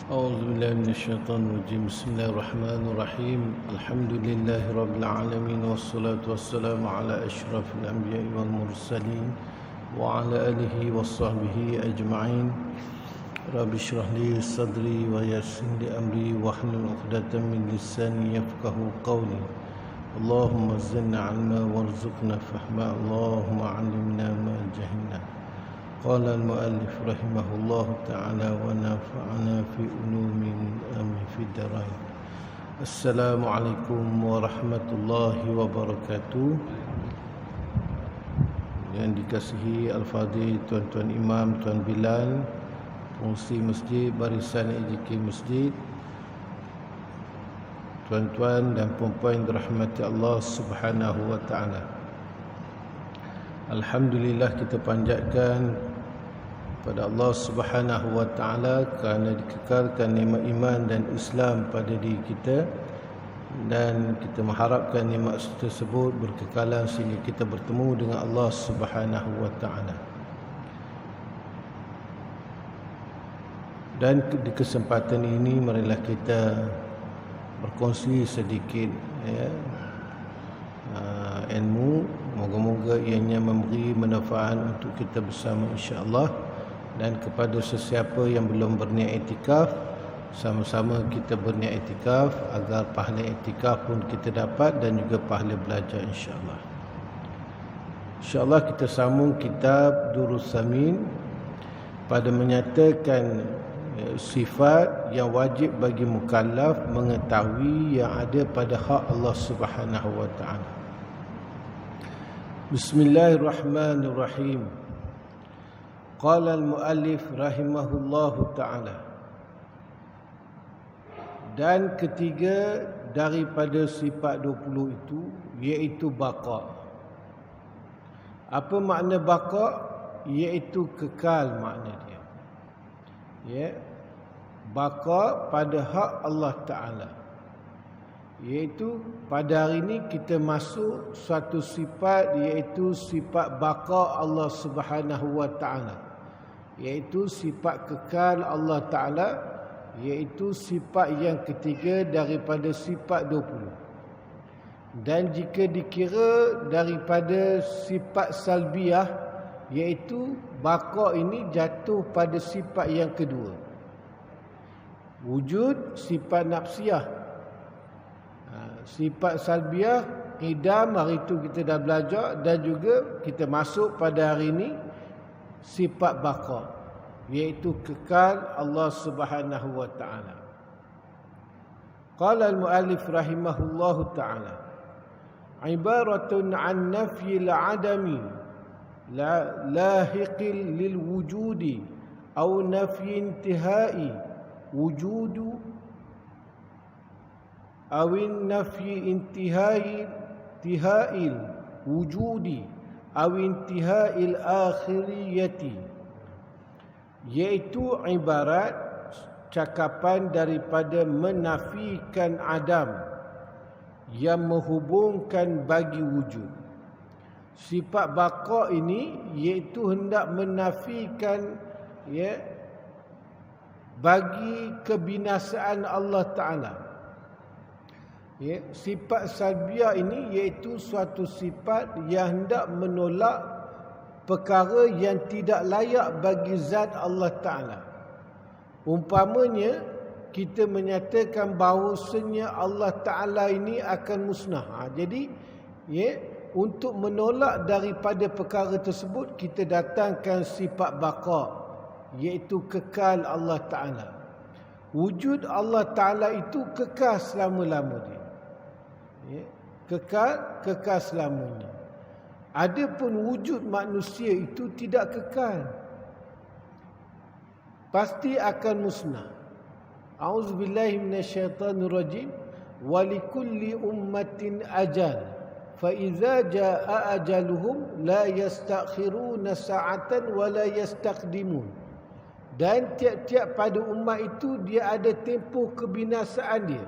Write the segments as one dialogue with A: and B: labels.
A: أعوذ بالله من الشيطان الرجيم. بسم الله الرحمن الرحيم. الحمد لله رب العالمين، والصلاة والسلام على أشرف الأنبياء والمرسلين وعلى آله وصحبه أجمعين. رب اشرح لي صدري ويسر لي أمري واحلل عقدة من لساني يفقهوا قولي. اللهم زدنا علما وارزقنا فهما. اللهم علمنا ما جهلنا. قال المؤلف رحمه الله تعالى ونفعنا في علوم في الدارين. السلام عليكم ورحمة الله وبركاته. Yang dikasihi Al-Fadhil Tuan-Tuan Imam, Tuan Bilal, Fungsi Masjid, Barisan EJK Masjid, tuan-tuan dan puan-puan yang dirahmati Allah Subhanahu wa taala. Alhamdulillah, kita panjatkan pada Allah Subhanahu wa taala kerana dikekalkan nikmat iman dan Islam pada diri kita, dan kita mengharapkan nikmat tersebut berkekalan sehingga kita bertemu dengan Allah Subhanahu wa taala. Dan di kesempatan ini marilah kita berkongsi sedikit ilmu. Moga-moga ianya memberi manfaat untuk kita bersama insya-Allah. Dan kepada sesiapa yang belum berniat iktikaf, sama-sama kita berniat iktikaf agar pahala iktikaf pun kita dapat dan juga pahala belajar insya-Allah. Insya-Allah kita sambung kitab Durrus Samin pada menyatakan sifat yang wajib bagi mukallaf mengetahui yang ada pada hak Allah Subhanahu wa taala. Bismillahirrahmanirrahim. Qala al-muallif rahimahullahu taala. Dan ketiga daripada sifat 20 itu iaitu baqa. Apa makna baqa? Iaitu kekal makna dia. Ya. Baqa pada hak Allah Taala. Iaitu pada hari ini kita masuk suatu sifat, iaitu sifat baqa Allah Subhanahu wa taala. Iaitu sifat kekal Allah Taala, iaitu sifat yang ketiga daripada sifat 20. Dan jika dikira daripada sifat salbiah, iaitu baqa ini jatuh pada sifat yang kedua. Wujud sifat nafsiyah. Sifat salbiah, qidam, hari itu kita dah belajar, dan juga kita masuk pada hari ini sifat baqa, iaitu kekal Allah Subhanahu wa taala. Qala al-muallif rahimahullahu taala, ibaratun an nafyil adami lahiqil lil wujudi aw nafyi intihai wujudu awin nafyi intihai wujudi awin intihai akhiriyati, iaitu ibarat cakapan daripada menafikan adam yang menghubungkan bagi wujud. Sifat baqa ini iaitu hendak menafikan bagi kebinasaan Allah Ta'ala. Sifat salbiah ini iaitu suatu sifat yang hendak menolak perkara yang tidak layak bagi zat Allah Ta'ala. Umpamanya, kita menyatakan bahawasanya Allah Ta'ala ini akan musnah. Jadi, untuk menolak daripada perkara tersebut, kita datangkan sifat baqa, iaitu kekal Allah Ta'ala. Wujud Allah Ta'ala itu kekal selama-lamanya. Kekal selamanya. Adapun wujud manusia itu tidak kekal, pasti akan musnah. A'udzubillahi minasyaitonirrajim. Wa likulli ummatin ajal fa idza jaa ajaluhum la yastakhiruna sa'atan wa la yastaqdimun. Dan tiap-tiap pada umat itu dia ada tempoh kebinasaan dia.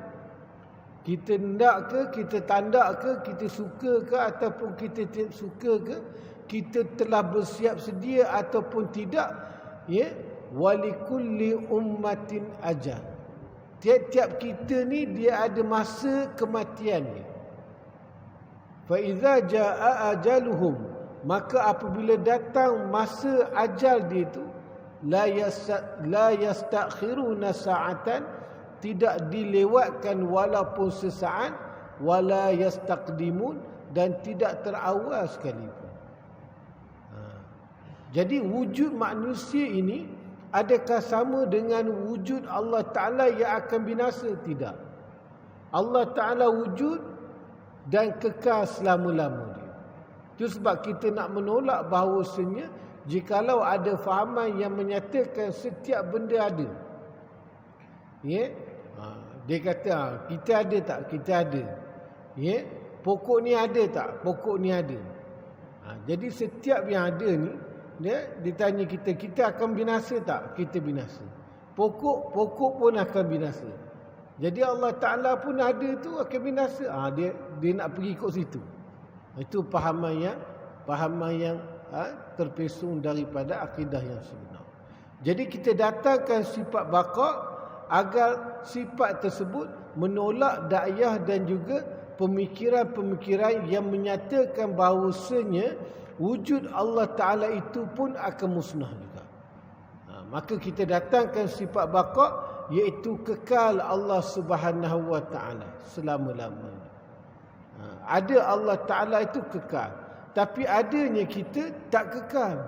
A: Kita hendak ke, kita tandak ke, kita suka ke ataupun kita tidak suka ke, kita telah bersiap sedia ataupun tidak,
B: walikulli ummatin ajal. Tiap-tiap kita ni dia ada masa kematian dia. Fa iza jaa ajaluhum, maka apabila datang masa ajal dia tu, la yastakhiruna sa'atan, tidak dilewatkan walaupun sesaat, wala yastaqdimun, dan tidak terawal sekalipun. Jadi wujud manusia ini adakah sama dengan wujud Allah Ta'ala yang akan binasa? Tidak. Allah Ta'ala wujud dan kekal selama-lama dia. Itu sebab kita nak menolak bahawasanya jikalau ada fahaman yang menyatakan setiap benda ada. Ya? Dia kata, kita ada tak? Kita ada. Ya? Pokok ni ada tak? Pokok ni ada. Jadi setiap yang ada ni, dia ditanya kita akan binasa tak? Kita binasa. Pokok pun akan binasa. Jadi Allah Ta'ala pun ada tu akan binasa. Dia nak pergi ikut situ. Itu fahaman yang terpesong daripada akidah yang sebenar. Jadi kita datangkan sifat baqa agar sifat tersebut menolak da'iyah dan juga pemikiran-pemikiran yang menyatakan bahawasanya wujud Allah Ta'ala itu pun akan musnah juga. Maka kita datangkan sifat baqa, iaitu kekal Allah Subhanahu Wa Ta'ala selama-lamanya. Ada Allah Ta'ala itu kekal, tapi adanya kita tak kekal.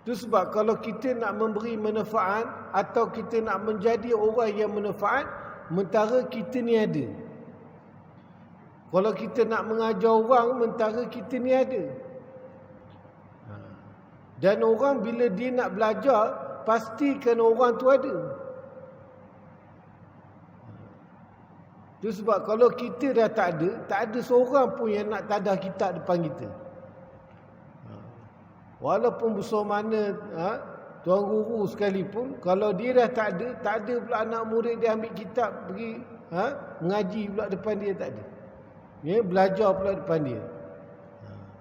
B: Itu sebab kalau kita nak memberi manfaat atau kita nak menjadi orang yang manfaat, mentara kita ni ada. Kalau kita nak mengajar orang, mentara kita ni ada. Dan orang bila dia nak belajar, pastikan orang tu ada. Itu sebab kalau kita dah tak ada seorang pun yang nak tadah kitab depan kita. Walaupun besar mana tuan guru sekalipun, kalau dia dah tak ada pula anak murid dia ambil kitab pergi mengaji pula depan dia, tak ada. Ya, belajar pula depan dia.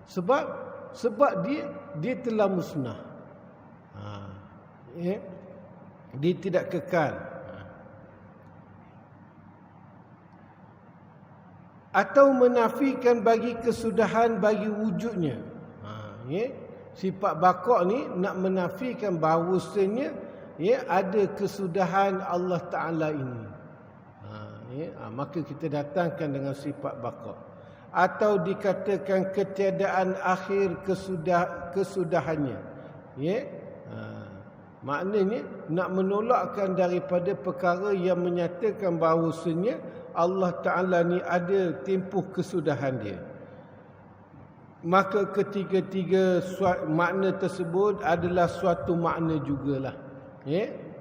B: Sebab dia telah musnah. Ya, dia tidak kekal. Atau menafikan bagi kesudahan bagi wujudnya. Ya, sifat baqa ni nak menafikan bahawasanya ada kesudahan Allah Ta'ala ini. Maka kita datangkan dengan sifat baqa. Atau dikatakan ketiadaan akhir kesudahannya. Maknanya nak menolakkan daripada perkara yang menyatakan bahawasanya Allah Ta'ala ni ada tempoh kesudahan dia. Maka ketiga-tiga makna tersebut adalah suatu makna jugalah.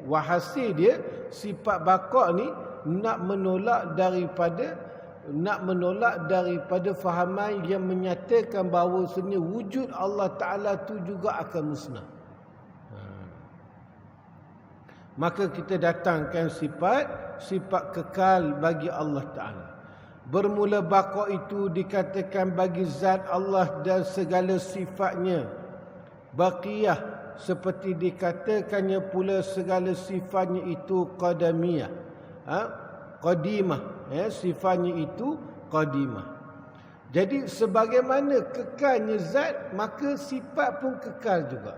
B: Wahasil dia sifat baqa ni nak menolak daripada fahaman yang menyatakan bahawa sebenarnya wujud Allah Ta'ala tu juga akan musnah. Maka kita datangkan sifat kekal bagi Allah Ta'ala. Bermula baqa itu dikatakan bagi zat Allah dan segala sifatnya. Baqiyah seperti dikatakannya pula segala sifatnya itu qadamiyah. Qadimah, sifatnya itu qadimah. Jadi sebagaimana kekalnya zat, maka sifat pun kekal juga.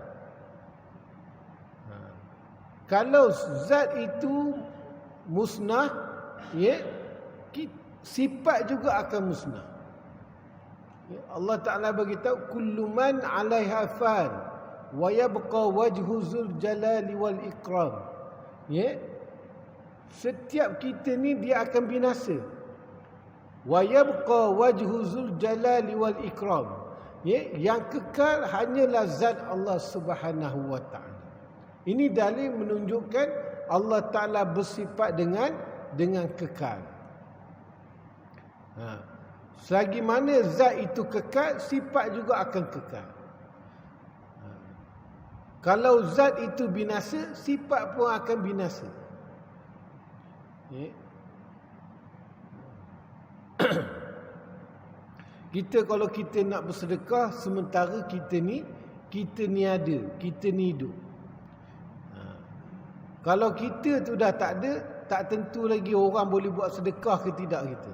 B: Kalau zat itu musnah, sifat juga akan musnah. Allah Ta'ala beritahu, kullu man 'alaiha fan wa yabqa wajhu zul jalali wal ikram. Setiap kita ni dia akan binasa. Wa yabqa wajhu zul jalali wal ikram. Yang kekal hanyalah zat Allah Subhanahu Wa Ta'ala. Ini dalil menunjukkan Allah Ta'ala bersifat dengan kekal. Selagi mana zat itu kekal, sifat juga akan kekal. Kalau zat itu binasa, sifat pun akan binasa. Kita kalau kita nak bersedekah, sementara kita ni kita ni ada, kita ni hidup. Kalau kita tu dah tak ada, tak tentu lagi orang boleh buat sedekah ke tidak kita.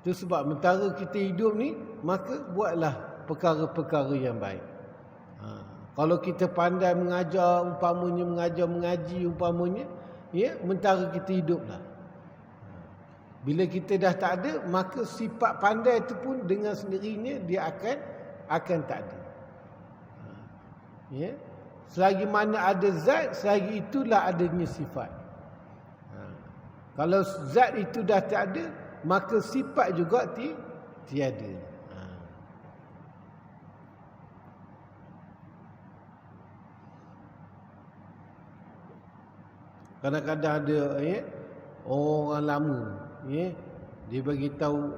B: Itu sebab mentara kita hidup ni, maka buatlah perkara-perkara yang baik. Kalau kita pandai mengajar, umpamanya mengaji umpamanya, mentara kita hiduplah. Bila kita dah tak ada, maka sifat pandai itu pun dengan sendirinya dia akan tak ada. Selagi mana ada zat, selagi itulah adanya sifat. Kalau zat itu dah tak ada, maka sifat juga tiada. Kadang-kadang ada orang lama, dia bagi tahu,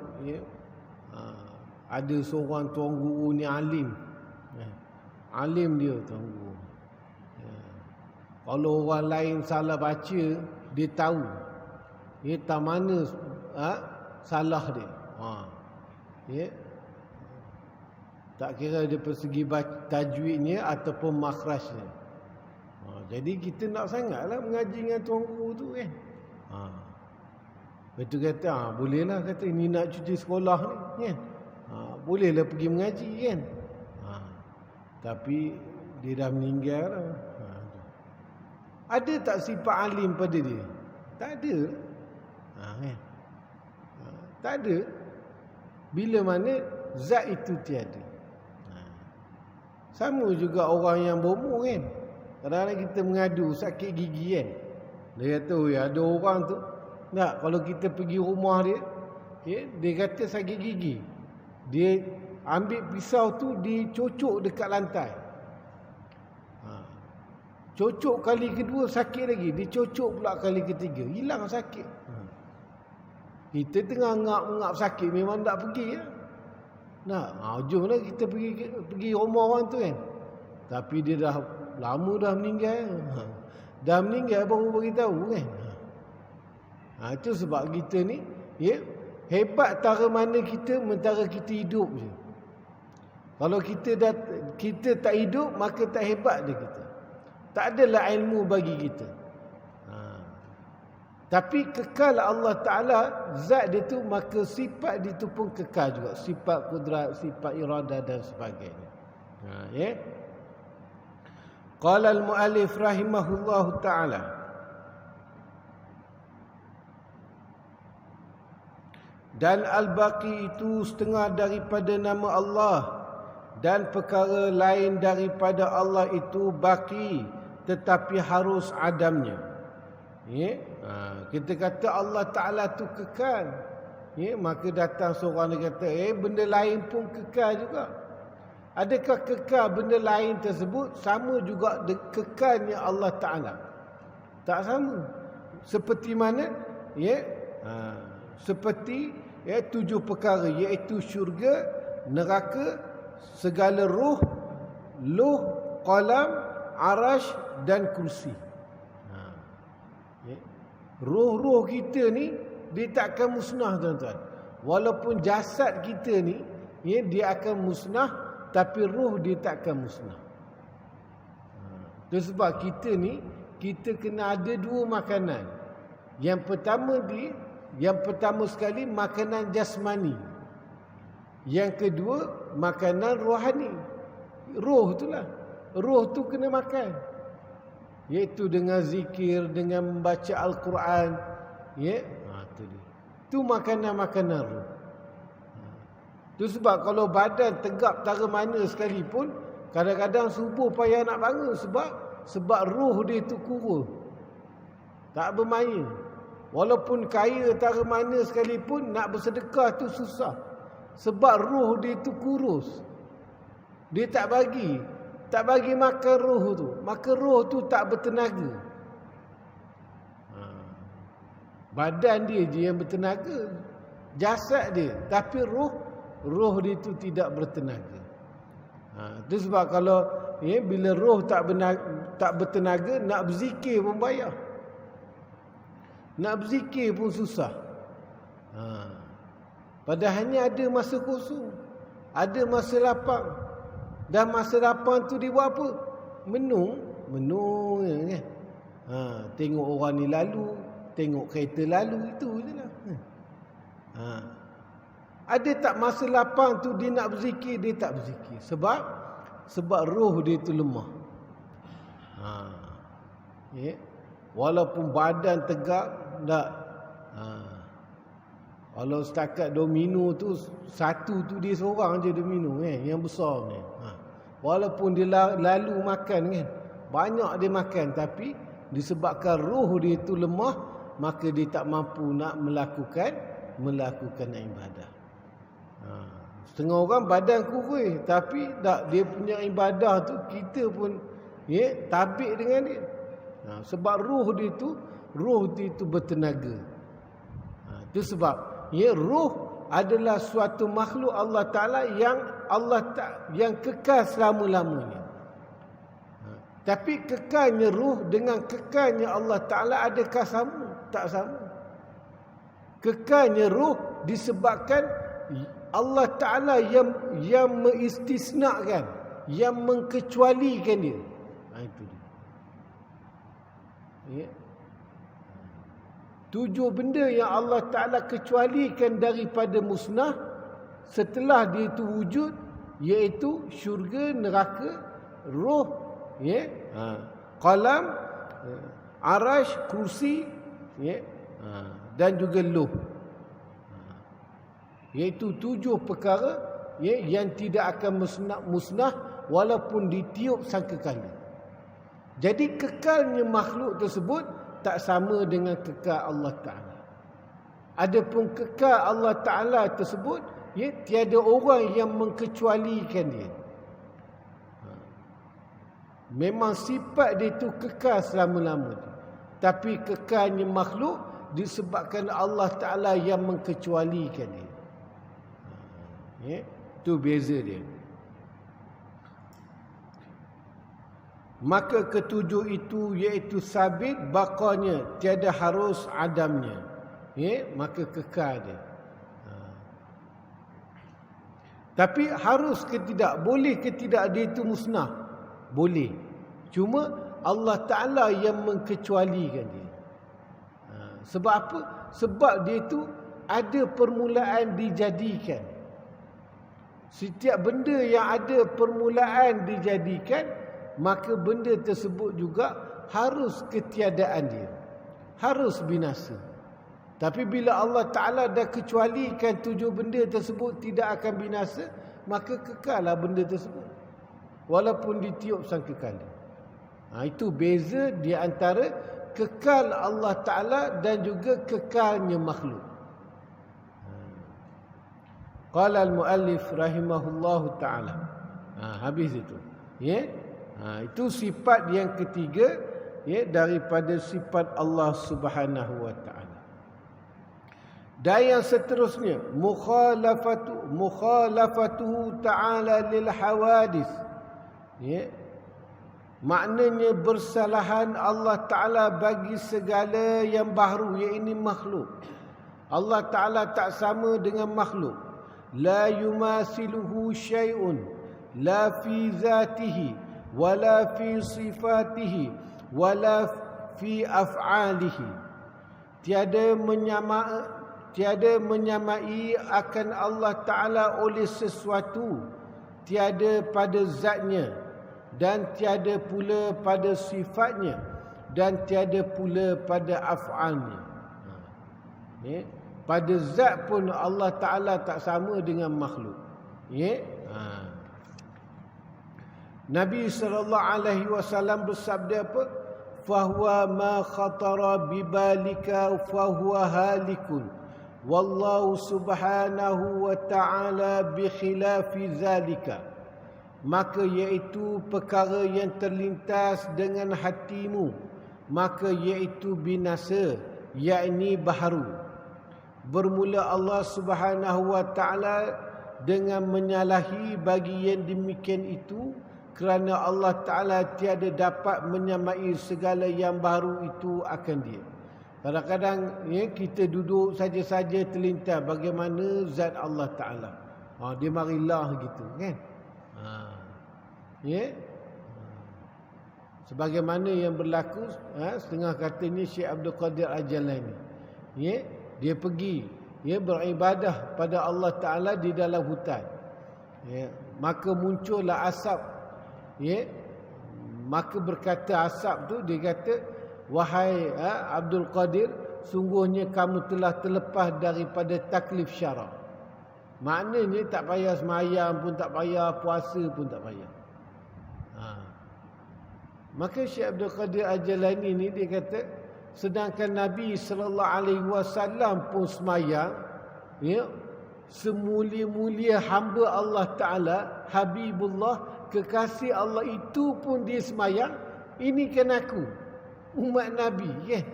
B: ada seorang tuan guru ni alim. Alim dia tuan guru. Kalau orang lain salah baca, dia tahu. Tak mana salah dia. Tak kira dari segi tajwidnya ataupun makhrajnya. Jadi kita nak sangatlah mengaji dengan tuan guru tu kan. Lepas tu kata, bolehlah kata ni nak cuti sekolah ni kan. Bolehlah pergi mengaji kan. Tapi dia dah meninggal dah. Ada tak sifat alim pada dia? Tak ada. Tak ada. Bila mana zat itu tiada. Sama juga orang yang berumur kan. Kadang-kadang kita mengadu sakit gigi kan. Dia kata, ada orang tu. Tak, kalau kita pergi rumah dia, dia kata sakit gigi. Dia ambil pisau tu, dicocok dekat lantai. Cocok kali kedua sakit lagi, dicocok pula kali ketiga, hilang sakit. Kita tengah ngap-ngap sakit memang tak pergi ya. Jomlah kita pergi rumah orang tu kan. Tapi dia dah lama dah meninggal. Dah meninggal baru beritahu kan. Itu sebab kita ni hebat tara mana kita mentara kita hidup je. Kalau kita tak hidup, maka tak hebat dia kita. Tak adalah ilmu bagi kita. Tapi kekal Allah Ta'ala, zat dia tu, maka sifat dia tu pun kekal juga. Sifat kudrat, sifat iradah dan sebagainya. Qala al-mu'allif rahimahullahu ta'ala. Dan al-baqi itu setengah daripada nama Allah. Dan perkara lain daripada Allah itu baqi, tetapi harus adamnya. Kita kata Allah Ta'ala tu kekal. Maka datang seorang dia kata, benda lain pun kekal juga. Adakah kekal benda lain tersebut sama juga kekalnya Allah Ta'ala? Tak sama. Seperti mana? Seperti 7 perkara, iaitu syurga, neraka, segala ruh, qalam, arash dan kursi. Ruh-ruh kita ni dia takkan musnah tuan-tuan. Walaupun jasad kita ni dia akan musnah, tapi ruh dia takkan musnah. Itu sebab kita ni kita kena ada 2 makanan. Yang pertama sekali makanan jasmani. Yang kedua makanan rohani. Roh itulah. Roh tu kena makan. Iaitu dengan zikir, dengan membaca Al-Quran. Itu dia. Itu makanan-makanan roh. Itu sebab kalau badan tegap tara mana sekalipun, kadang-kadang subuh payah nak bangun. Sebab roh dia tu kurus. Tak bermain. Walaupun kaya tara mana sekalipun, nak bersedekah tu susah. Sebab roh dia tu kurus. Dia tak bagi makan roh tu. Maka roh tu tak bertenaga. Badan dia je yang bertenaga. Jasad dia. Tapi roh dia tu tidak bertenaga. Itu sebab kalau bila roh tak bertenaga, nak berzikir pun payah. Nak berzikir pun susah. Padahalnya ada masa kosong. ada masa lapang. Dan masa lapang tu dia buat apa? Menung kan. Tengok orang ni lalu, tengok kereta lalu, itu je lah. Ada tak masa lapang tu dia nak berzikir, dia tak berzikir. Sebab roh dia tu lemah. Walaupun badan tegak, tak. Kalau setakat domino tu, satu tu dia seorang je domino yang besar ni. Walaupun dia lalu makan kan, banyak dia makan, tapi disebabkan roh dia tu lemah, maka dia tak mampu nak melakukan ibadah. Setengah orang badan kurus, tapi tak, dia punya ibadah tu kita pun tabik dengan dia. Sebab roh dia tu bertenaga. Itu sebab roh adalah suatu makhluk Allah Taala yang kekal selama-lamanya. Tapi kekalnya roh dengan kekalnya Allah Taala adakah sama? Tak sama. Kekalnya roh disebabkan Allah Taala yang mengistisnakan, yang mengkecualikan dia. Itu dia. 7 benda yang Allah Ta'ala kecualikan daripada musnah setelah dia itu wujud, iaitu syurga, neraka, roh, qalam, arash, kursi, dan juga luh. Iaitu 7 perkara yang tidak akan musnah walaupun ditiup sangkakala. Jadi kekalnya makhluk tersebut tak sama dengan kekal Allah Ta'ala. Adapun kekal Allah Ta'ala tersebut, tiada orang yang mengkecualikan dia. Memang sifat dia itu kekal selama-lamanya. Tapi kekalnya makhluk disebabkan Allah Ta'ala yang mengkecualikan dia. Itu beza dia. Maka ketujuh itu iaitu sabit baqanya, tiada harus adamnya. Maka kekal dia. Tapi harus ke tidak, boleh ke tidak dia itu musnah? Boleh. Cuma Allah Ta'ala yang mengkecualikan dia. Sebab apa? Sebab dia itu ada permulaan dijadikan. Setiap benda yang ada permulaan dijadikan, maka benda tersebut juga harus ketiadaan dia. Harus binasa. Tapi bila Allah Ta'ala dah kecualikan 7 benda tersebut tidak akan binasa, maka kekallah benda tersebut. Walaupun ditiup sangkakala. Itu beza di antara kekal Allah Ta'ala dan juga kekalnya makhluk. Qala al-muallif rahimahullahu ta'ala. Habis itu. Itu sifat yang ketiga daripada sifat Allah Subhanahu wa taala. Dan yang seterusnya, mukhalafatuhu ta'ala lil hawadis. Maknanya bersalahan Allah Taala bagi segala yang baru, iaitu makhluk. Allah Taala tak sama dengan makhluk. La yumasiluhu syai'un la fi zatihi wala fi sifatihi wala fi af'alihi. Tiada menyamai akan Allah Ta'ala oleh sesuatu, tiada pada zatnya, dan tiada pula pada sifatnya, dan tiada pula pada af'alnya. Pada zat pun Allah Ta'ala tak sama dengan makhluk. Nabi SAW bersabda apa? Fahuwa ma khatara bibalika fahuwa halikun. Wallahu subhanahu wa ta'ala bikhilafi zalika. Maka iaitu perkara yang terlintas dengan hatimu, maka iaitu binasa, yakni baharu. Bermula Allah Subhanahu wa ta'ala dengan menyalahi bagi yang demikian itu, kerana Allah Ta'ala tiada dapat menyamai segala yang baru itu akan dia. Kadang-kadang kita duduk saja-saja terlintas bagaimana zat Allah Ta'ala. Dia marilah gitu kan. Ya. Sebagaimana yang berlaku setengah katanya Syekh Abdul Qadir Al-Jilani. Ya, dia pergi beribadah pada Allah Taala di dalam hutan. Ya, maka muncullah asap. Ya. Maka berkata asap tu, dia kata, wahai Abdul Qadir, sungguhnya kamu telah terlepas daripada taklif syarak. Maknanya tak payah semayang pun tak payah, puasa pun tak payah. Maka Syekh Abdul Qadir Al-Jilani ni dia kata, sedangkan Nabi SAW pun semayang, ya, semulia-mulia hamba Allah Ta'ala, Habibullah, kekasih Allah itu pun dia semayang. Ini kan aku, umat Nabi kan.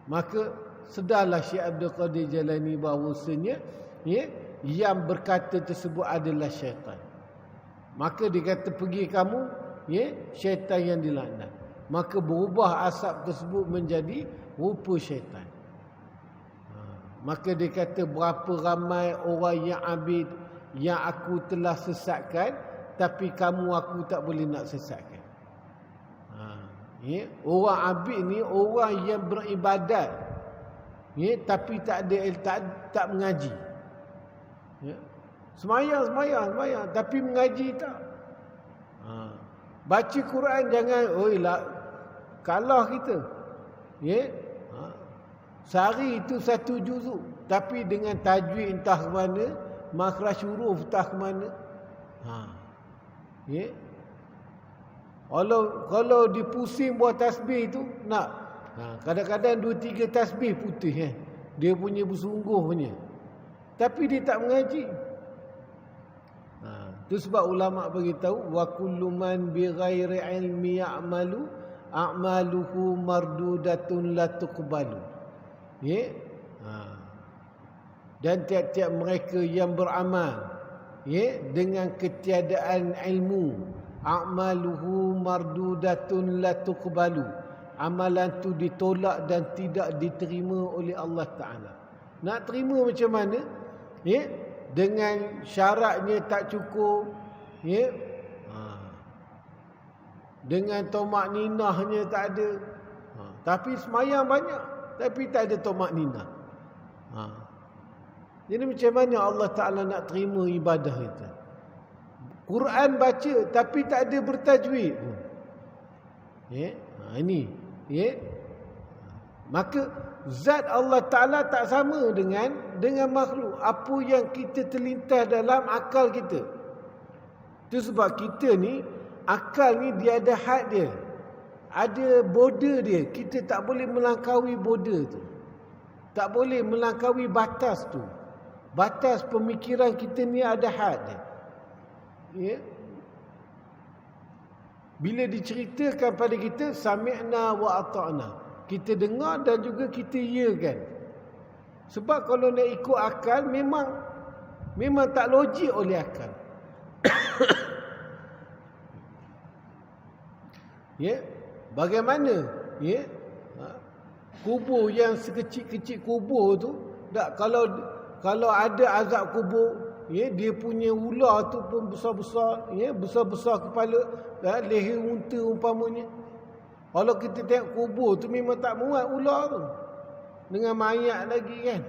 B: Maka sedarlah Syekh Abdul Qadir Jalani bahawasanya yang berkata tersebut adalah syaitan. Maka dia kata, pergi kamu, syaitan yang dilaknat. Maka berubah asap tersebut menjadi rupa syaitan. Maka dia kata, berapa ramai orang yang abid yang aku telah sesatkan, tapi kamu aku tak boleh nak sesatkan. Orang abid ni orang yang beribadat, tapi tak mengaji. Semayang, tapi mengaji tak. Baca Quran jangan, kalah kita. Sehari itu 1 juzuk, tapi dengan tajwid entah ke mana, makhraj huruf entah ke mana. Kalau dipusing buat tasbih itu nak. Kadang-kadang 2-3 tasbih putih dia punya bersungguh punya. Tapi dia tak mengaji. Itu sebab ulama beritahu, wa kullu man bi ghairi ilmi ya'malu a'maluhu mardudatun la tuqbalu. Dan tiap-tiap mereka yang beramal dengan ketiadaan ilmu, a'maluhu mardudatun la tuqbalu, amalan tu ditolak dan tidak diterima oleh Allah Ta'ala. Nak terima macam mana? Dengan syaratnya tak cukup, dengan tomak ninahnya tak ada, tapi semayang banyak, tapi tak ada tomak ninah. Jadi macam mana Allah Ta'ala nak terima ibadah kita? Quran baca tapi tak ada bertajwid. Ini. Maka zat Allah Ta'ala tak sama dengan makhluk. Apa yang kita terlintas dalam akal kita. Itu sebab kita ni, akal ni dia ada had dia. Ada border dia. Kita tak boleh melangkaui border tu. Tak boleh melangkaui batas tu. Batas pemikiran kita ni ada had dia. Bila diceritakan pada kita, sami'na wa ata'na, kita dengar dan juga kita iakan. Sebab kalau nak ikut akal, memang tak logik oleh akal. Bagaimana kubur yang sekecil-kecil kubur tu, tak, kalau ada azab kubur, dia punya ular tu pun besar-besar, besar-besar kepala, leher unta umpamanya. Kalau kita tengok kubur tu memang tak muat ular tu, dengan mayat lagi kan.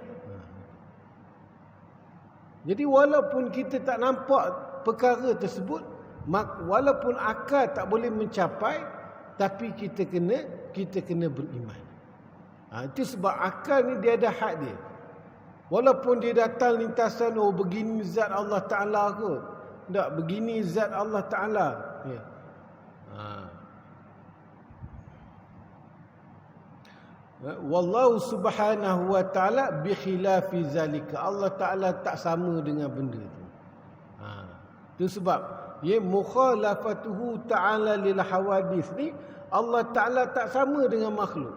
B: Jadi walaupun kita tak nampak perkara tersebut, walaupun akal tak boleh mencapai, tapi kita kena beriman. Itu sebab akal ni dia ada had dia. Walaupun dia datang lintasan, begini zat Allah Ta'ala kot, tak, begini zat Allah Ta'ala. Wallahu subhanahu wa ta'ala bi khilafi zalika. Allah Ta'ala tak sama dengan benda tu. Itu sebab mukhalafatuhu ta'ala lil hawadith ni, Allah Ta'ala tak sama dengan makhluk,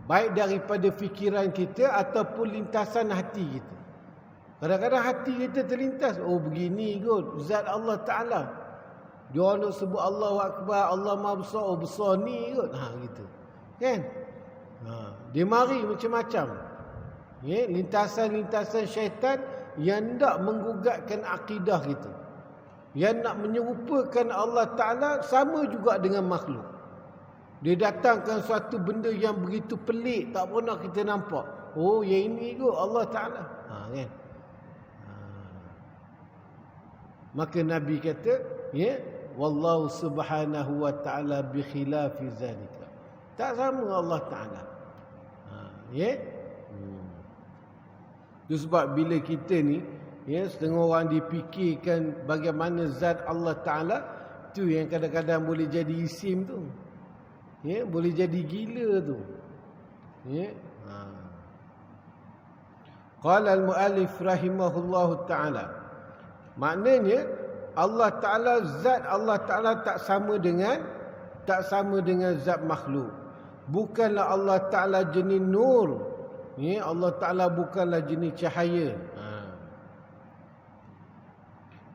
B: baik daripada fikiran kita ataupun lintasan hati kita. Kadang-kadang hati kita terlintas, begini kot zat Allah Ta'ala. Dia nak sebut Allahu Akbar, Allah Maha Besar, besar ni kot. Gitu. Kan? Dia mari macam-macam. Lintasan-lintasan syaitan yang tak menggugatkan akidah kita. Yang nak menyerupakan Allah Ta'ala sama juga dengan makhluk. Dia datangkan suatu benda yang begitu pelik, tak pernah kita nampak. Oh, yang ini kot Allah Ta'ala. Kan? Maka Nabi kata, ya, wallahu subhanahu wa ta'ala bi khilafi zalika. Tak sama Allah Ta'ala. Ya. Itu sebab bila kita ni, ya, setengah orang dipikirkan bagaimana zat Allah Ta'ala, tu yang kadang-kadang boleh jadi isim tu. Ya, boleh jadi gila tu. Ya. Qala al-muallif rahimahullahu ta'ala. Maknanya Allah Ta'ala, zat Allah Ta'ala tak sama dengan zat makhluk. Bukanlah Allah Ta'ala jenis nur. Ya, Allah Ta'ala bukanlah jenis cahaya.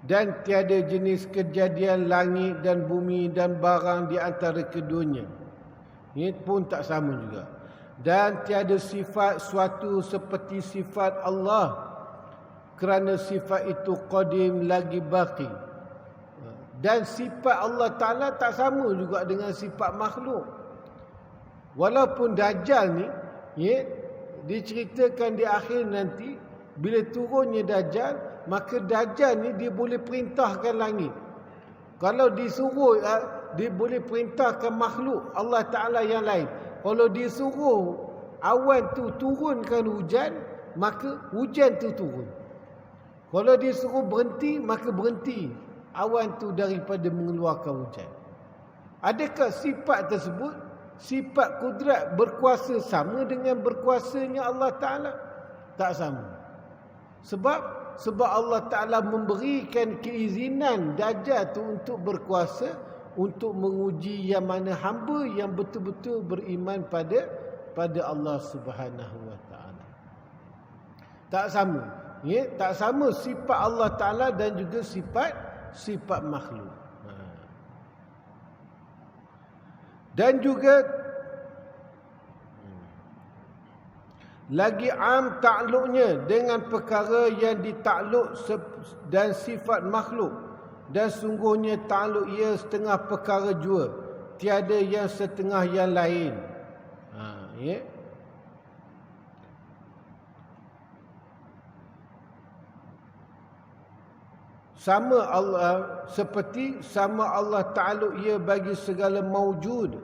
B: Dan tiada jenis kejadian langit dan bumi dan barang di antara keduanya. Ini pun tak sama juga. Dan tiada sifat suatu seperti sifat Allah, kerana sifat itu qadim lagi baqi. Dan sifat Allah Ta'ala tak sama juga dengan sifat makhluk. Walaupun Dajjal ni, ya, diceritakan di akhir nanti, bila turunnya Dajjal, maka Dajjal ni dia boleh perintahkan langit. Kalau disuruh, dia boleh perintahkan makhluk Allah Ta'ala yang lain. Kalau disuruh awan tu turunkan hujan, maka hujan tu turun. Kalau disuruh berhenti, maka berhenti awan tu daripada mengeluarkan hujan. Adakah sifat tersebut, sifat kudrat berkuasa sama dengan berkuasanya Allah Ta'ala? Tak sama. Sebab Allah Ta'ala memberikan keizinan Dajjal tu untuk berkuasa, untuk menguji yang mana hamba yang betul-betul beriman pada Allah Subhanahu wa Ta'ala. Tak sama. Ya, tak sama sifat Allah Ta'ala dan juga sifat makhluk. Dan juga lagi am takluknya dengan perkara yang ditakluk dan sifat makhluk. Dan sungguhnya takluk ia setengah perkara jua, tiada yang setengah yang lain. Ya. Sama Allah, seperti sama Allah takluk ia bagi segala maujud,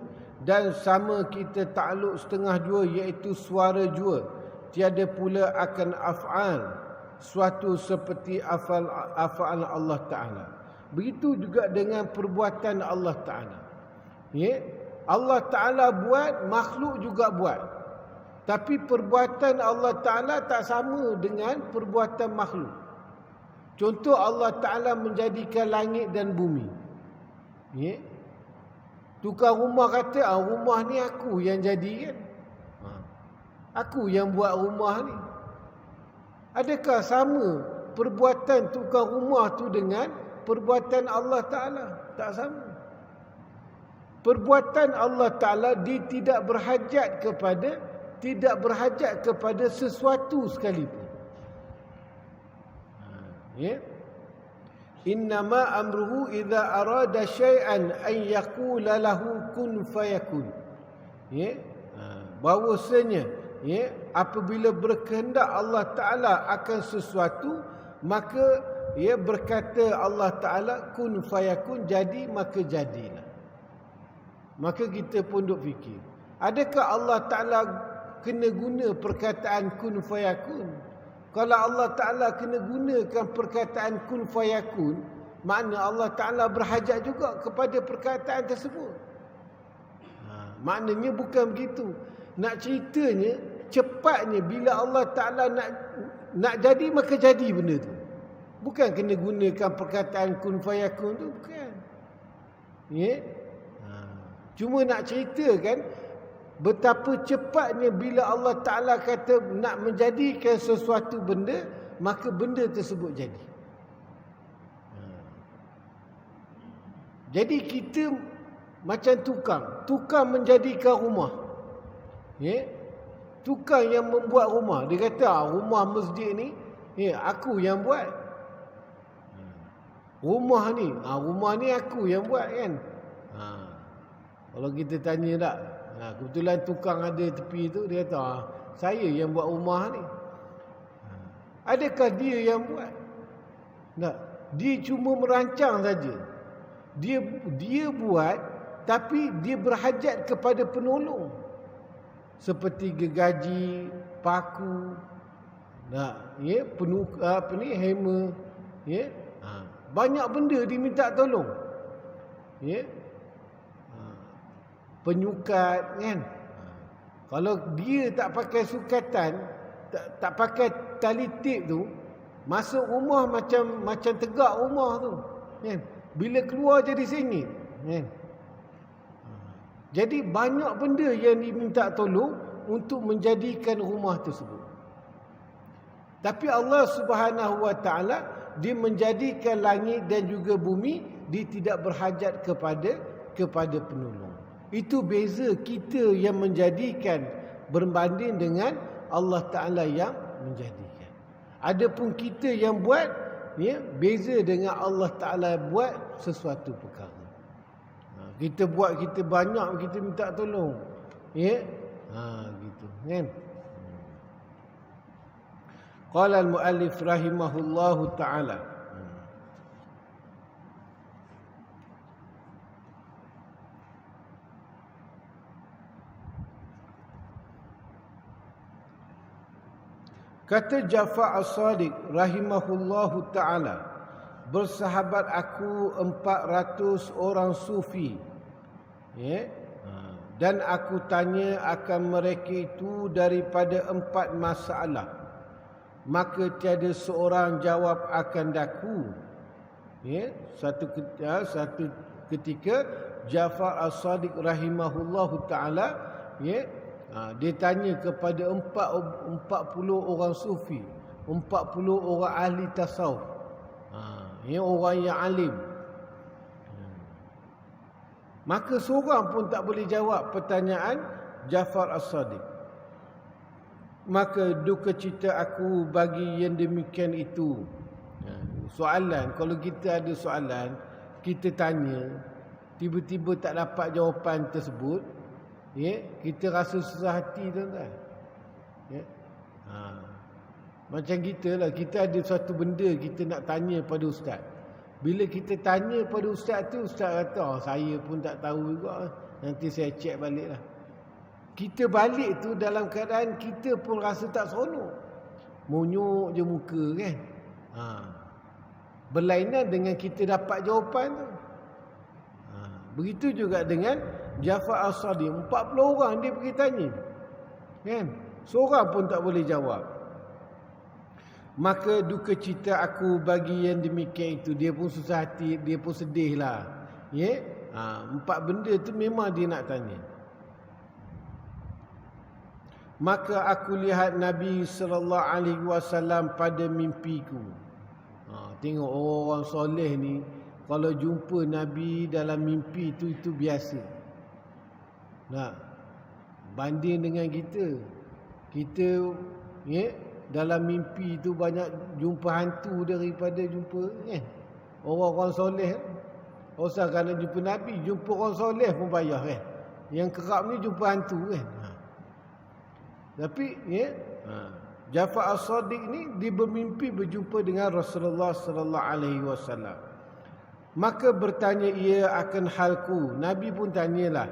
B: dan sama kita takluk setengah jua, iaitu suara jua. Tiada pula akan af'al, suatu seperti af'al Allah Ta'ala. Begitu juga dengan perbuatan Allah Ta'ala. Ya? Allah Ta'ala buat, makhluk juga buat. Tapi perbuatan Allah Ta'ala tak sama dengan perbuatan makhluk. Contoh, Allah Ta'ala menjadikan langit dan bumi. Ya? Tukar rumah kata, rumah ni aku yang jadi, kan? Aku yang buat rumah ni. Adakah sama perbuatan tukar rumah tu dengan perbuatan Allah Ta'ala? Tak sama. Perbuatan Allah Ta'ala dia tidak berhajat kepada sesuatu sekalipun. Ya. Innama amruhu idza arada syai'an an yaqula lahu kun fayakun. Ya. Bahwasanya, ya, apabila berkehendak Allah Ta'ala akan sesuatu, maka ia berkata Allah Ta'ala kun fayakun, jadi maka jadilah. Maka kita pun duk fikir, adakah Allah Ta'ala kena guna perkataan kun fayakun? Kalau Allah Ta'ala kena gunakan perkataan kun fayakun, makna Allah Ta'ala berhajat juga kepada perkataan tersebut. Maknanya bukan begitu. Nak ceritanya, cepatnya bila Allah Ta'ala nak jadi, maka jadi benda tu. Bukan kena gunakan perkataan kun fayakun tu, bukan. Ya? Cuma nak ceritakan betapa cepatnya bila Allah Ta'ala kata nak menjadikan sesuatu benda, maka benda tersebut jadi. Jadi kita macam tukang menjadikan rumah. Ya? Tukang yang membuat rumah. Dia kata, rumah masjid ni, aku yang buat. Rumah ni aku yang buat kan. Kalau kita tanya tak, kebetulan tukang ada tepi tu, dia kata, saya yang buat rumah ni. Adakah dia yang buat? Tak. Dia cuma merancang saja. Dia buat, tapi dia berhajat kepada penolong. Seperti gergaji, paku, hammer, banyak benda diminta tolong. Penyukat kan. Kalau dia tak pakai sukatan, tak pakai tali tip tu, masuk rumah macam tegak rumah tu kan. Bila keluar jadi sengit kan. Jadi banyak benda yang diminta tolong untuk menjadikan rumah tersebut. Tapi Allah Subhanahu Wa Taala, dia menjadikan langit dan juga bumi, dia tidak berhajat kepada penolong. Itu beza kita yang menjadikan berbanding dengan Allah Ta'ala yang menjadikan. Adapun kita yang buat, beza dengan Allah Ta'ala buat sesuatu perkara. Kita buat, kita banyak, kita minta tolong. Gitu kan. Qala al-muallif rahimahullahu ta'ala. Kata Ja'far As-Sadiq rahimahullahu ta'ala, bersahabat aku 400 orang sufi. Dan aku tanya akan mereka itu daripada 4 masalah. Maka tiada seorang jawab akan daku. Satu ketika Ja'far As-Sadiq rahimahullahu ta'ala, dia tanya kepada 40 orang sufi, 40 orang ahli tasawuf, orang yang alim. Maka seorang pun tak boleh jawab pertanyaan Ja'far As-Sadiq. Maka duka cita aku bagi yang demikian itu. Soalan, kalau kita ada soalan, kita tanya, tiba-tiba tak dapat jawapan tersebut, kita rasa susah hati, tuan-tuan. Macam kita lah, kita ada suatu benda kita nak tanya pada ustaz. Bila kita tanya pada ustaz tu, ustaz kata, saya pun tak tahu juga, nanti saya cek balik lah. Kita balik tu dalam keadaan kita pun rasa tak seronok. Monyok je muka kan. Berlainan dengan kita dapat jawapan tu. Begitu juga dengan Ja'far As-Sadiq. 40 orang dia pergi tanya. Kan? Seorang pun tak boleh jawab. Maka duka cita aku bagi yang demikian itu. Dia pun susah hati, dia pun sedih lah. 4 benda tu memang dia nak tanya. Maka aku lihat Nabi SAW pada mimpiku. Tengok orang soleh ni, kalau jumpa Nabi dalam mimpi itu biasa. Banding dengan kita. Kita dalam mimpi itu banyak jumpa hantu daripada jumpa orang-orang soleh. Usah kerana jumpa Nabi, jumpa orang soleh pun payah kan. Yang kerap ni jumpa hantu kan. Tapi Ja'far As-Sadiq ni dia bermimpi berjumpa dengan Rasulullah sallallahu alaihi wasallam. Maka bertanya ia akan halku. Nabi pun tanyalah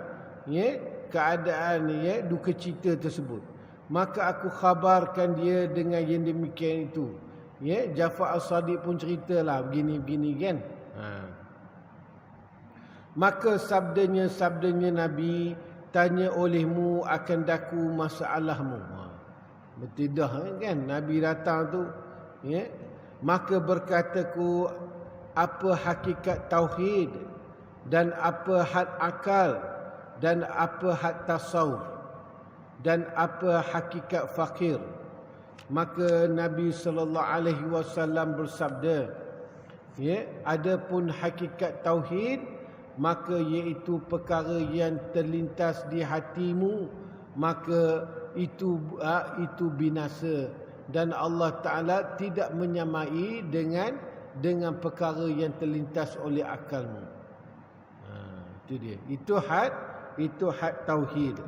B: keadaan duka cita tersebut. Maka aku khabarkan dia dengan yang demikian itu. Ja'far As-Sadiq pun ceritalah begini-begini kan. Maka sabdanya Nabi, tanya olehmu akan daku masalahmu. Bertidah kan Nabi datang tu. Maka berkataku, apa hakikat tauhid, dan apa had akal, dan apa had tasawuf, dan apa hakikat fakir. Maka Nabi SAW bersabda, adapun hakikat tauhid, maka iaitu perkara yang terlintas di hatimu, maka itu binasa, dan Allah Ta'ala tidak menyamai dengan perkara yang terlintas oleh akalmu. Itu dia. Itu had tauhid.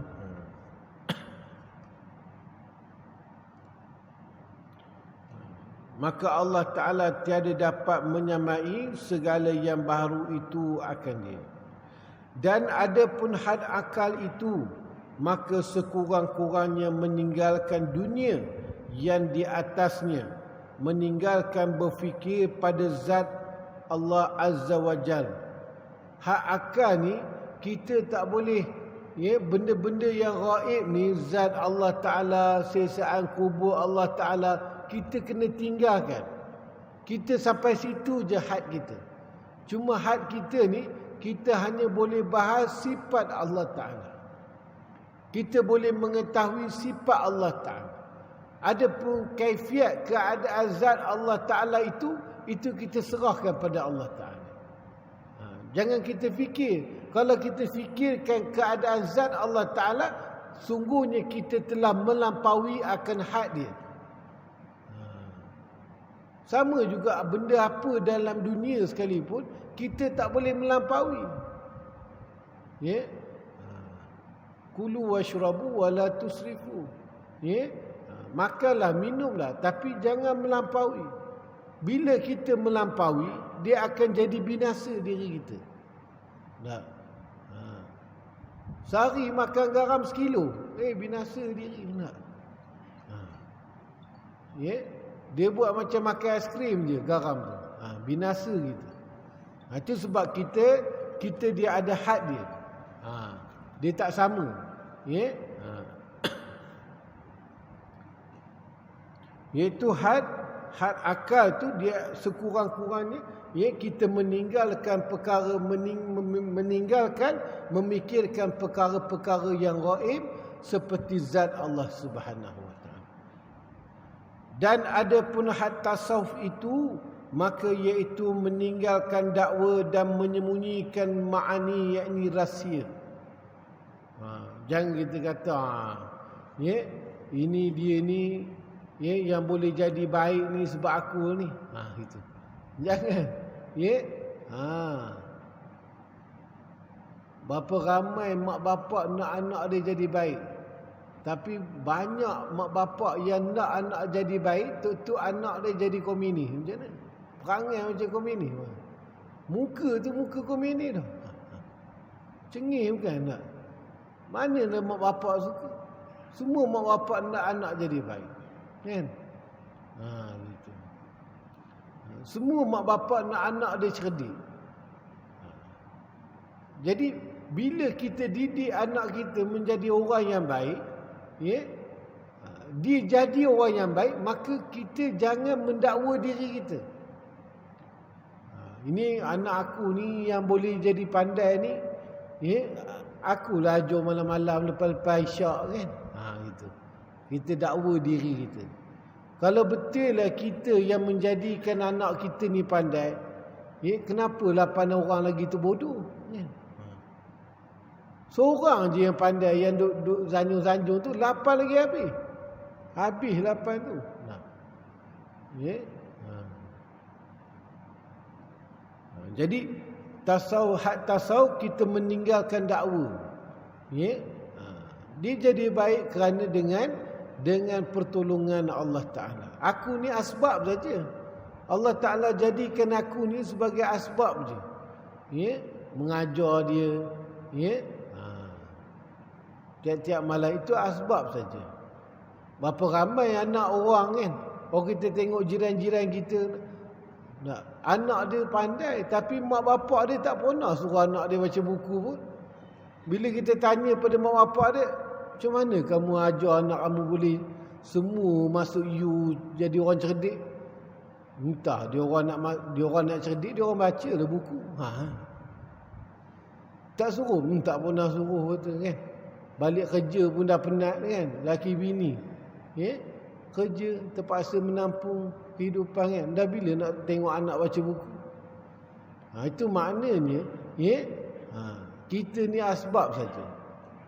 B: Maka Allah Ta'ala tiada dapat menyamai segala yang baru itu akan dia. Dan ada pun had akal itu, maka sekurang-kurangnya meninggalkan dunia yang di atasnya, meninggalkan berfikir pada zat Allah Azza wa Jal. Hak akal ni kita tak boleh, benda-benda yang gaib ni, zat Allah Ta'ala, sesaan kubur Allah Ta'ala, kita kena tinggalkan. Kita sampai situ je had kita. Cuma had kita ni, kita hanya boleh bahas sifat Allah Ta'ala. Kita boleh mengetahui sifat Allah Ta'ala. Adapun kaifiat keadaan zat Allah Ta'ala itu kita serahkan pada Allah Ta'ala. Jangan kita fikir. Kalau kita fikirkan keadaan zat Allah Ta'ala, sungguhnya kita telah melampaui akan had dia. Sama juga benda apa dalam dunia sekalipun, kita tak boleh melampaui. Kulu washrabu wala tusrifu. Makanlah, minumlah, tapi jangan melampaui. Bila kita melampaui, dia akan jadi binasa diri kita. Sehari makan garam 1 kilo, binasa diri nak. Dia buat macam makan aiskrim je, garam tu. Binasa kita. Itu sebab kita dia ada had dia. Dia tak sama. Iaitu had akal tu, dia sekurang-kurangnya kita meninggalkan perkara, meninggalkan memikirkan perkara-perkara yang gaib seperti zat Allah Subhanahu wa taala. Dan ada pun had tasawuf itu, maka iaitu meninggalkan dakwa dan menyembunyikan ma'ani, yakni rahsia. Jangan kita kata ini dia ni yang boleh jadi baik ni sebab aku ni. Itu. Jangan. Berapa ramai mak bapak nak anak dia jadi baik. Tapi banyak mak bapak yang nak anak jadi baik, tu anak dia jadi komunis. Macam mana? Perangai macam komunis. Muka tu muka komunis dah. Cengih bukan nak? Mana lah mak bapak suka? Semua mak bapak nak anak jadi baik. Kan? Gitu. Semua mak bapak nak anak dia cerdik. Jadi bila kita didik anak kita menjadi orang yang baik, dia jadi orang yang baik, maka kita jangan mendakwa diri kita. Ini anak aku ni yang boleh jadi pandai ni, akulah ajar malam-malam lepas-lepas isyak kan. Gitu. Kita dakwa diri kita. Kalau betul lah kita yang menjadikan anak kita ni pandai, kenapa 8 orang lagi tu bodoh? Seorang je yang pandai, yang duk zanjung-zanjung tu, 8 lagi habis. Habis 8 tu. Jadi tasawuf kita meninggalkan dakwa. Dia jadi baik kerana dengan pertolongan Allah Ta'ala. Aku ni asbab saja. Allah Ta'ala jadikan aku ni sebagai asbab je. Mengajar dia. Tiap-tiap malam itu asbab saja. Berapa ramai anak orang kan. Kalau kita tengok jiran-jiran kita, anak dia pandai, tapi mak bapak dia tak pernah suruh anak dia baca buku pun. Bila kita tanya pada mak bapak dia, macam mana kamu ajar anak kamu boleh semua masuk U jadi orang cerdik? Entah dia orang nak cerdik, dia orang baca lah buku. Tak suruh, tak pernah suruh betul kan. Balik kerja pun dah penat kan, laki bini. Kerja terpaksa menampung kehidupan kan. Dah bila nak tengok anak baca buku? Itu maknanya kita ni asbab saja.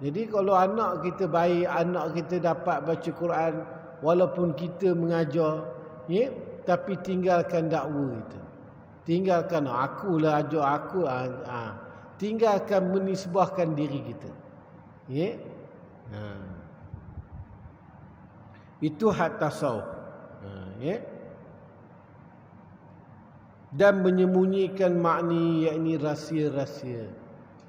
B: Jadi kalau anak kita baik, anak kita dapat baca Quran, walaupun kita mengajar, ya, tapi tinggalkan dakwa itu. Tinggalkan akulah ajar aku, tinggalkan menisbahkan diri kita. Ya. Itu hak tasawuf. Ya. Dan menyembunyikan makni, yakni rahsia-rahsia.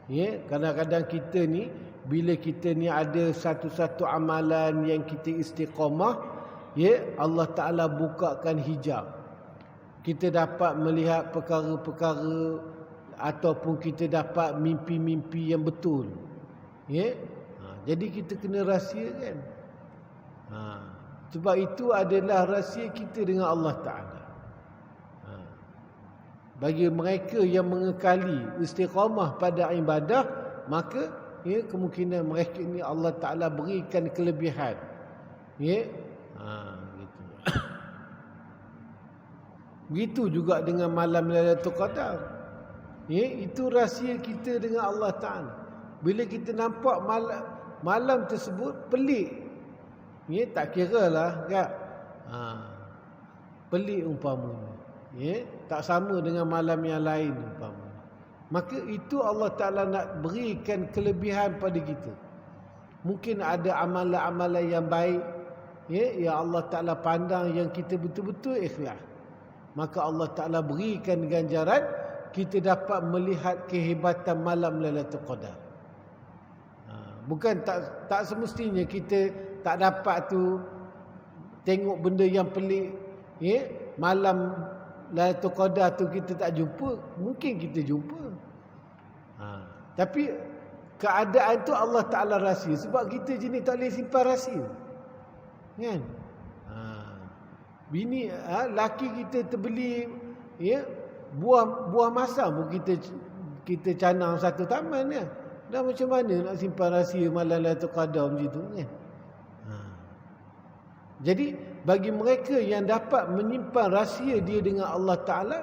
B: Ya, kadang-kadang kita ni bila kita ni ada satu-satu amalan yang kita istiqamah, ya, Allah Taala bukakan hijab. Kita dapat melihat perkara-perkara ataupun kita dapat mimpi-mimpi yang betul. Ya. Jadi kita kena rahsiakan. Sebab itu adalah rahsia kita dengan Allah Taala. Bagi mereka yang mengekali istiqamah pada ibadah, maka ya, kemungkinan mereka ini Allah Ta'ala berikan kelebihan. Ya. Gitu. Begitu juga dengan malam Lailatul Qadar. Ya, itu rahsia kita dengan Allah Ta'ala. Bila kita nampak malam tersebut pelik, ya, tak kiralah kan. Pelik umpamanya. Ya, tak sama dengan malam yang lain umpamanya. Maka itu Allah Ta'ala nak berikan kelebihan pada kita. Mungkin ada amalan-amalan yang baik, ya, yang Allah Ta'ala pandang yang kita betul-betul ikhlas. Maka Allah Ta'ala berikan ganjaran, kita dapat melihat kehebatan malam Lailatul Qadar. Bukan tak semestinya kita tak dapat tu tengok benda yang pelik, ya, malam Lailatul Qadar tu kita tak jumpa, mungkin kita jumpa. Tapi keadaan tu Allah Ta'ala rahsia. Sebab kita jenis tak boleh simpan rahsia. Kan? Bini, laki kita terbeli, ya, buah masam pun kita canang satu taman, ya. Dan macam mana nak simpan rahsia malam Lailatul Qadar macam tu, kan? Jadi bagi mereka yang dapat menyimpan rahsia dia dengan Allah Ta'ala,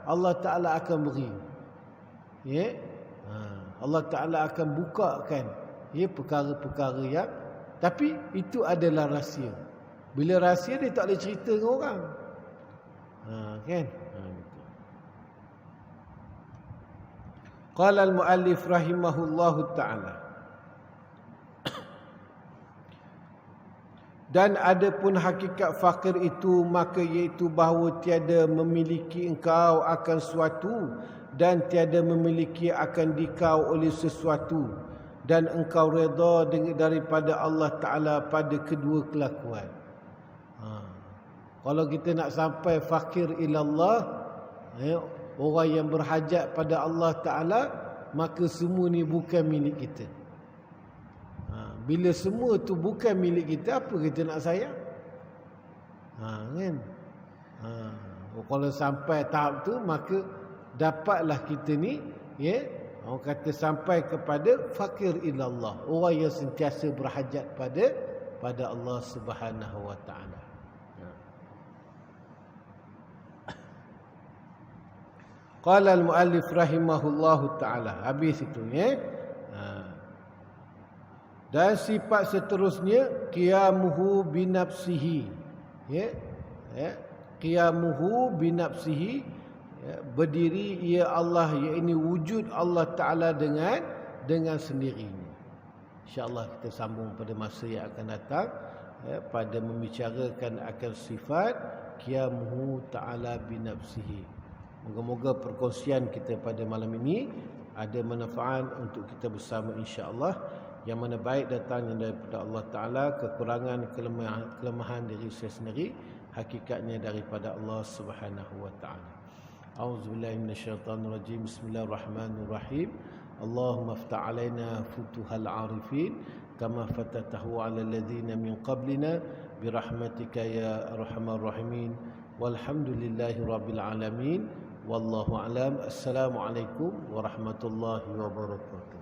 B: Allah Ta'ala akan beri. Ya. Allah Ta'ala akan bukakan, ya, perkara-perkara yang, tapi itu adalah rahsia. Bila rahsia dia tak boleh cerita dengan orang. Kan? Qala al-muallif rahimahullahu ta'ala. Dan adapun hakikat fakir itu, maka iaitu bahawa tiada memiliki engkau akan suatu dan tiada memiliki akan dikau oleh sesuatu, dan engkau redha daripada Allah Ta'ala pada kedua kelakuan. Kalau kita nak sampai fakir ilallah, ya, orang yang berhajat pada Allah Ta'ala, maka semua ni bukan milik kita. Bila semua tu bukan milik kita, apa kita nak sayang? Kan? Kalau sampai tahap tu, maka dapatlah kita ni, ya, orang kata sampai kepada fakir ilallah, orang yang sentiasa berhajat pada Allah Subhanahu wa taala. Qala al-muallif rahimahullahu taala. Habis itu, ya. Dan sifat seterusnya qiyamuhu binafsihi, ya, ya, qiyamuhu binafsihi, ya, berdiri ia Allah, iaitu wujud Allah Taala dengan sendirinya. InsyaAllah kita sambung pada masa yang akan datang, ya, pada membicarakan akan sifat qiyamuhu Taala binafsihi. Moga-moga perkongsian kita pada malam ini ada manfaat untuk kita bersama, insya-Allah. Yang mana baik datangnya daripada Allah Ta'ala, kekurangan, kelemahan diri saya sendiri hakikatnya daripada Allah Subhanahu wa Ta'ala. A'udzubillahi minasyaitonirrajim. Bismillahirrahmanirrahim. Allahumma iftah 'alaina futuhal 'arifin kama fatatahu 'ala alladhina min qablina birahmatika ya arhamar rahimin. Walhamdulillahi rabbil alamin. Wallahu a'lam. Assalamualaikum warahmatullahi wabarakatuh.